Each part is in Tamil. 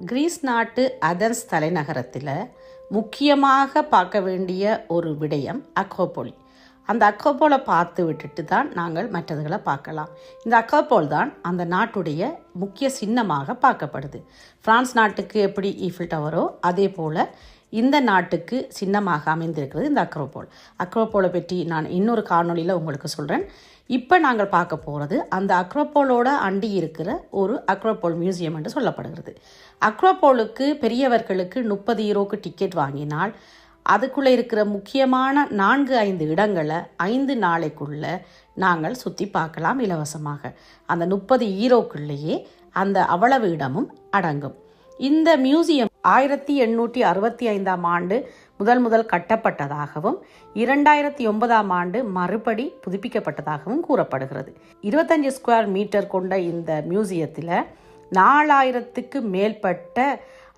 கிரீஸ் நாட்டு அதென்ஸ் தலைநகரத்தில் முக்கியமாக பார்க்க வேண்டிய ஒரு விடயம் அக்ரோபோல். அந்த அக்ரோபோலை பார்த்து விட்டுட்டு தான் நாங்கள் மற்றதுகளை பார்க்கலாம். இந்த அக்ரோபோல் தான் அந்த நாட்டுடைய முக்கிய சின்னமாக பார்க்கப்படுது. பிரான்ஸ் நாட்டுக்கு எப்படி ஈஃபில் டவரோ அதே போல் இந்த நாட்டுக்கு சின்னமாக அமைந்திருக்கிறது இந்த அக்ரோபோல். அக்ரோபோலை பற்றி நான் இன்னொரு காணொளியில் உங்களுக்கு சொல்கிறேன். இப்போ நாங்கள் பார்க்க போகிறது அந்த அக்ரோபோலோட அண்டி இருக்கிற ஒரு அக்ரோபோல் மியூசியம் என்று சொல்லப்படுகிறது. அக்ரோபோலுக்கு பெரியவர்களுக்கு 30 யூரோக்கு டிக்கெட் வாங்கினால் அதுக்குள்ளே இருக்கிற முக்கியமான 4-5 இடங்களை 5 நாளைக்குள்ளே நாங்கள் சுற்றி பார்க்கலாம் இலவசமாக. அந்த 30 யூரோக்குள்ளேயே அந்த அவ்வளவு இடமும் அடங்கும். இந்த மியூசியம் 1865ஆம் ஆண்டு முதல் கட்டப்பட்டதாகவும் 2009ஆம் ஆண்டு மறுபடி புதுப்பிக்கப்பட்டதாகவும் கூறப்படுகிறது. 25 ஸ்கொயர் மீட்டர் கொண்ட இந்த மியூசியத்தில் 4000க்கு மேற்பட்ட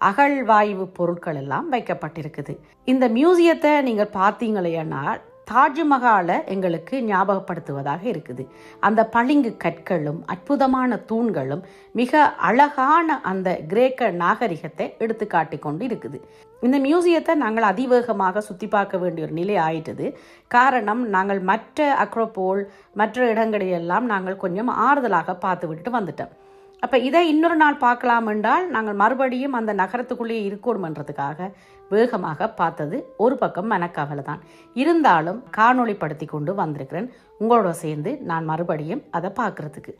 அகழ்வாய்வு பொருட்கள் எல்லாம் வைக்கப்பட்டிருக்குது. இந்த மியூசியத்தை நீங்கள் பார்த்தீங்களேன்னா தாஜ்மஹாலை எங்களுக்கு ஞாபகப்படுத்துவதாக இருக்குது. அந்த பளிங்கு கற்களும் அற்புதமான தூண்களும் மிக அழகான அந்த கிரேக்க நாகரிகத்தை எடுத்து காட்டி கொண்டு இருக்குது. இந்த மியூசியத்தை நாங்கள் அதிவேகமாக சுற்றி பார்க்க வேண்டிய ஒரு நிலை ஆயிட்டது. காரணம், நாங்கள் மற்ற அக்ரோபோல் மற்ற இடங்களையெல்லாம் நாங்கள் கொஞ்சம் ஆறுதலாக பார்த்து விட்டுட்டு வந்துட்டோம். அப்போ இதை இன்னொரு நாள் பார்க்கலாம் என்றால் நாங்கள் மறுபடியும் அந்த நகரத்துக்குள்ளேயே இருக்கணுமன்றதுக்காக வேகமாக பார்த்தது ஒரு பக்கம் மனக்கவலை தான். இருந்தாலும் காணொளிப்படுத்தி கொண்டு வந்திருக்கிறேன் உங்களோட சேர்ந்து நான் மறுபடியும் அதை பார்க்கறதுக்கு.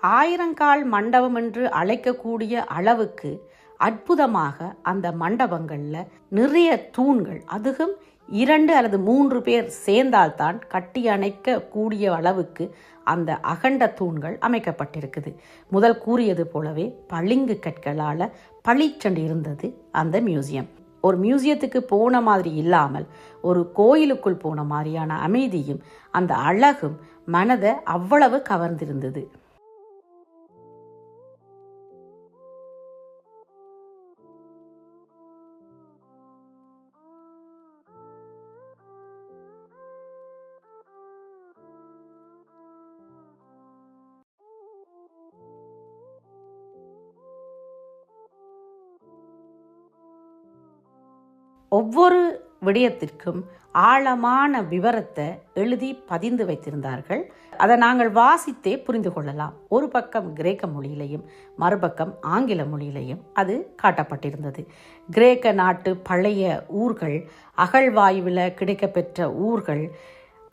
ஆயிரங்கால் மண்டபம் என்று அழைக்கக்கூடிய அளவுக்கு அற்புதமாக அந்த மண்டபங்களில் நிறைய தூண்கள், அதுவும் 2 அல்லது 3 பேர் சேர்ந்தால்தான் கட்டி அணைக்க கூடிய அளவுக்கு அந்த அகண்ட தூண்கள் அமைக்கப்பட்டிருக்குது. முதல் கூறியது போலவே பளிங்கு கற்களால் பளிச்சென்று இருந்தது அந்த மியூசியம். ஒரு மியூசியத்துக்கு போன மாதிரி இல்லாமல் ஒரு கோயிலுக்குள் போன மாதிரியான அமைதியும் அந்த அழகும் மனதை அவ்வளவு கவர்ந்திருந்தது. ஒவ்வொரு விடயத்திற்கும் ஆழமான விவரத்தை எழுதி பதிந்து வைத்திருந்தார்கள். அதை நாங்கள் வாசித்தே புரிந்து கொள்ளலாம். ஒரு பக்கம் கிரேக்க மொழியிலையும் மறுபக்கம் ஆங்கில மொழியிலையும் அது காட்டப்பட்டிருந்தது. கிரேக்க நாட்டு பழைய ஊர்கள், அகழ்வாய்வில் கிடைக்கப்பெற்ற ஊர்கள்,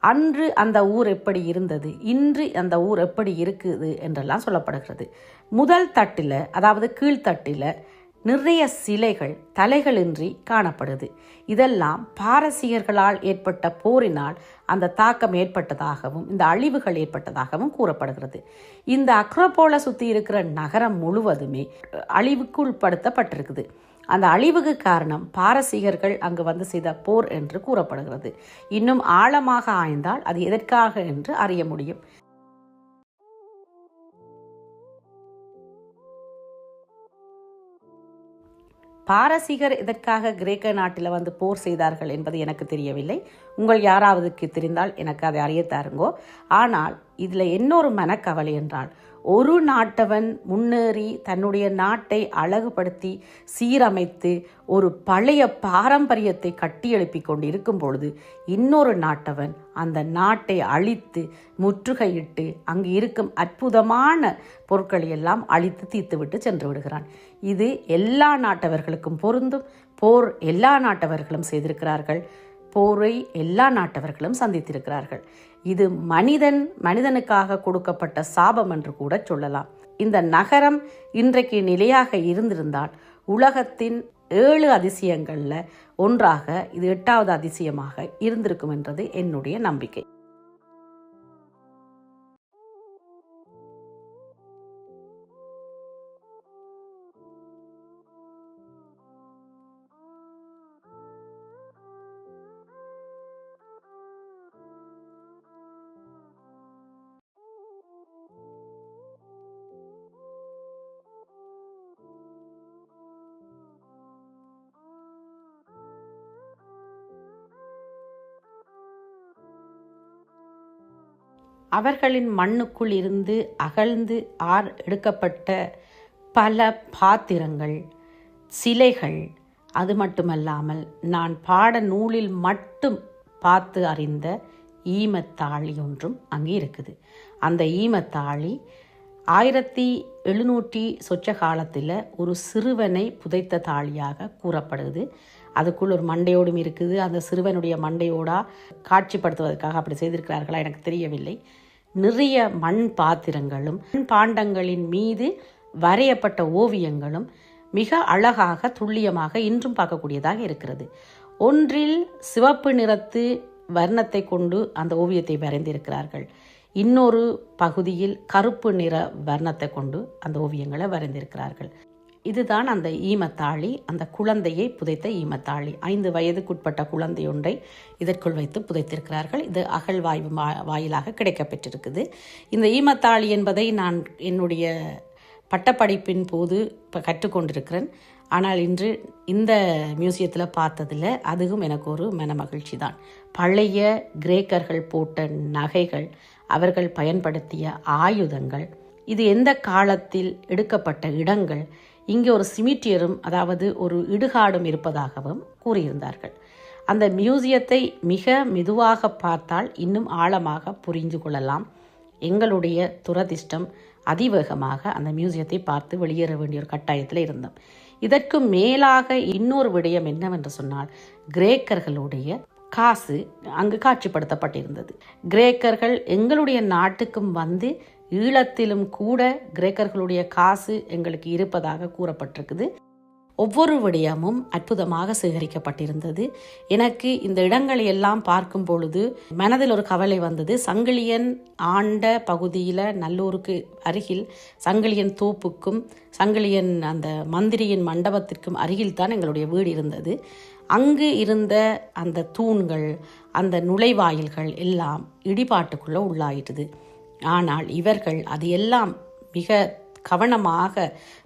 அன்று அந்த ஊர் எப்படி இருந்தது, இன்று அந்த ஊர் எப்படி இருக்குது என்றெல்லாம் சொல்லப்படுகிறது. முதல் தட்டில், அதாவது கீழ்த்தட்டில் நிறைய சிலைகள் தலைகளின்றி காணப்படுது. இதெல்லாம் பாரசீகர்களால் ஏற்பட்ட போரினால் அந்த தாக்கம் ஏற்பட்டதாகவும் இந்த அழிவுகள் ஏற்பட்டதாகவும் கூறப்படுகிறது. இந்த அக்ரோபோலை சுற்றி இருக்கிற நகரம் முழுவதுமே அழிவுக்கு உட்படுத்தப்பட்டிருக்குது. அந்த அழிவுக்கு காரணம் பாரசீகர்கள் அங்கு வந்து செய்த போர் என்று கூறப்படுகிறது. இன்னும் ஆழமாக ஆய்ந்தால் அது எதற்காக என்று அறிய முடியும். பாரசீகர் எதற்காக கிரேக்க நாட்டில் வந்து போர் செய்தார்கள் என்பது எனக்கு தெரியவில்லை. உங்கள் யாராவதுக்கு தெரிந்தால் எனக்கு அதை அறிய தாருங்கோ. ஆனால் இதில் இன்னொரு மனக்கவலை என்றால், ஒரு நாட்டவன் முன்னேறி தன்னுடைய நாட்டை அழகுபடுத்தி சீரமைத்து ஒரு பழைய பாரம்பரியத்தை கட்டியெழுப்பி கொண்டு இருக்கும் பொழுது இன்னொரு நாட்டவன் அந்த நாட்டை அழித்து முற்றுகையிட்டு அங்கு இருக்கும் அற்புதமான பொருட்களை எல்லாம் அழித்து தீர்த்துவிட்டு சென்று விடுகிறான். இது எல்லா நாட்டவர்களுக்கும் பொருந்தும். போர் எல்லா நாட்டவர்களும் செய்திருக்கிறார்கள். போரை எல்லா நாட்டவர்களும் சந்தித்திருக்கிறார்கள். இது மனிதனுக்காக கொடுக்கப்பட்ட சாபம் என்று கூட சொல்லலாம். இந்த நகரம் இன்றைக்கு நிலையாக இருந்திருந்தால் உலகத்தின் 7 அதிசயங்களில் ஒன்றாக இது 8வது அதிசயமாக இருந்திருக்கும் என்றது என்னுடைய நம்பிக்கை. அவர்களின் மண்ணுக்குள் இருந்து அகழ்ந்து எடுக்கப்பட்ட பல பாத்திரங்கள், சிலைகள், அது மட்டுமல்லாமல் நான் பாட நூலில் மட்டும் பார்த்து அறிந்த ஈமத்தாழி ஒன்றும் அங்கே இருக்குது. அந்த ஈமத்தாழி 1700 சொச்ச காலத்தில் ஒரு சிறுவனை புதைத்த தாழியாக கூறப்படுது. அதுக்குள் ஒரு மண்டையோடும் இருக்குது. அந்த சிறுவனுடைய மண்டையோடா காட்சிப்படுத்துவதற்காக அப்படி செய்திருக்கிறார்களா எனக்கு தெரியவில்லை. நிறைய மண் பாத்திரங்களும் மண் பாண்டங்களின் மீது வரையப்பட்ட ஓவியங்களும் மிக அழகாக துல்லியமாக இன்றும் பார்க்கக்கூடியதாக இருக்கிறது. ஒன்றில் சிவப்பு நிறத்து வர்ணத்தை கொண்டு அந்த ஓவியத்தை வரைந்திருக்கிறார்கள். இன்னொரு பகுதியில் கருப்பு நிற வர்ணத்தை கொண்டு அந்த ஓவியங்களை வரைந்திருக்கிறார்கள். இதுதான் அந்த ஈமத்தாழி, அந்த குழந்தையை புதைத்த ஈமத்தாழி. 5 வயதுக்குட்பட்ட குழந்தை ஒன்றை இதற்குள் வைத்து புதைத்திருக்கிறார்கள். இது அகழ்வாய்வு வாயிலாக கிடைக்கப்பெற்றிருக்குது. இந்த ஈமத்தாழி என்பதை நான் என்னுடைய பட்டப்படிப்பின் போது இப்போ கற்றுக்கொண்டிருக்கிறேன். ஆனால் இன்று இந்த மியூசியத்தில் பார்த்ததில் அதுவும் எனக்கு ஒரு மன மகிழ்ச்சி தான். பழைய கிரேக்கர்கள் போட்ட நகைகள், அவர்கள் பயன்படுத்திய ஆயுதங்கள், இது எந்த காலத்தில் எடுக்கப்பட்ட இடங்கள், இங்கே ஒரு சிமிட்டியரும் அதாவது ஒரு இடுகாடும் இருப்பதாகவும் கூறியிருந்தார்கள். அந்த மியூசியத்தை மிக மெதுவாக பார்த்தால் இன்னும் ஆழமாக புரிந்து கொள்ளலாம். எங்களுடைய துரதிர்ஷ்டம் அதிவேகமாக அந்த மியூசியத்தை பார்த்து வெளியேற வேண்டிய ஒரு கட்டாயத்தில் இருந்தோம். இதற்கு மேலாக இன்னொரு விடயம் என்னவென்று சொன்னால், கிரேக்கர்களுடைய காசு அங்கு காட்சிப்படுத்தப்பட்டிருந்தது. கிரேக்கர்கள் எங்களுடைய நாட்டுக்கும் வந்து ஈழத்திலும் கூட கிரேக்கர்களுடைய காசு எங்களுக்கு இருப்பதாக கூறப்பட்டிருக்குது. ஒவ்வொரு விடயமும் அற்புதமாக சேகரிக்கப்பட்டிருந்தது. எனக்கு இந்த இடங்களை எல்லாம் பார்க்கும் பொழுது மனதில் ஒரு கவலை வந்தது. சங்கிலியன் ஆண்ட பகுதியில் நல்லூருக்கு அருகில் சங்கிலியன் தோப்புக்கும் சங்கிலியன் அந்த மந்திரியின் மண்டபத்திற்கும் அருகில் தான் எங்களுடைய வீடு இருந்தது. அங்கு இருந்த அந்த தூண்கள், அந்த நுழைவாயில்கள் எல்லாம் இடிபாட்டுக்குள்ளே உள்ளாயிட்டது. ஆனால் இவர்கள் அது எல்லாம் மிக கவனமாக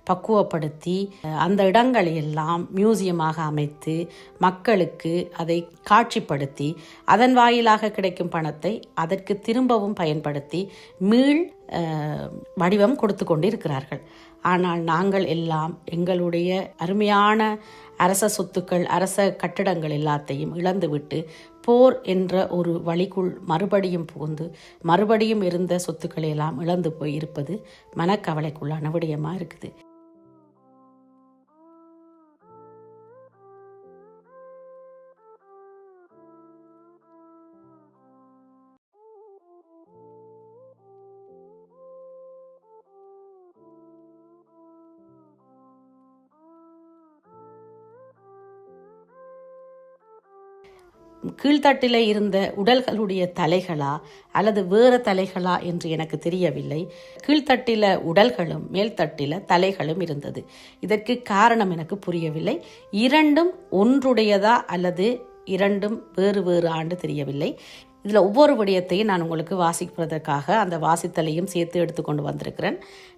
பக்குவப்படுத்தி அந்த இடங்களை எல்லாம் மியூசியமாக அமைத்து மக்களுக்கு அதை காட்சிப்படுத்தி அதன் வாயிலாக கிடைக்கும் பணத்தை அதற்கு திரும்பவும் பயன்படுத்தி மீள் வடிவம் கொடுத்து கொண்டு இருக்கிறார்கள். ஆனால் நாங்கள் எல்லாம் எங்களுடைய அருமையான அரச சொத்துக்கள், அரச கட்டிடங்கள் எல்லாத்தையும் இழந்துவிட்டு போர் என்ற ஒரு வழிக்குள் மறுபடியும் புகுந்து மறுபடியும் இருந்த சொத்துக்களை எல்லாம் இழந்து போய் இருப்பது மனக்கவலைக்குள்ளான விடயமாக இருக்குது. கீழ்த்தட்டில் இருந்த உடல்களுடைய தலைகளா அல்லது வேறு தலைகளா என்று எனக்கு தெரியவில்லை. கீழ்த்தட்டில உடல்களும் மேல்தட்டில தலைகளும் இருந்தது. இதற்கு காரணம் எனக்கு புரியவில்லை. இரண்டும் ஒன்றுடையதா அல்லது இரண்டும் வேறு வேறு ஆண்டு தெரியவில்லை. இதில் ஒவ்வொரு விடயத்தையும் நான் உங்களுக்கு வாசிப்பதற்காக அந்த வாசித்தலையும் சேர்த்து எடுத்துக்கொண்டு வந்திருக்கிறேன்.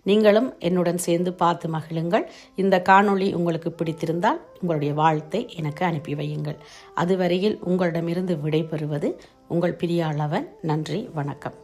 நீங்களும் என்னுடன் சேர்ந்து பார்த்து மகிழுங்கள். இந்த காணொளி உங்களுக்கு பிடித்திருந்தால் உங்களுடைய வாழ்த்தை எனக்கு அனுப்பி வையுங்கள். அதுவரையில் உங்களிடமிருந்து விடைபெறுவது உங்கள் பிரியாளவன். நன்றி, வணக்கம்.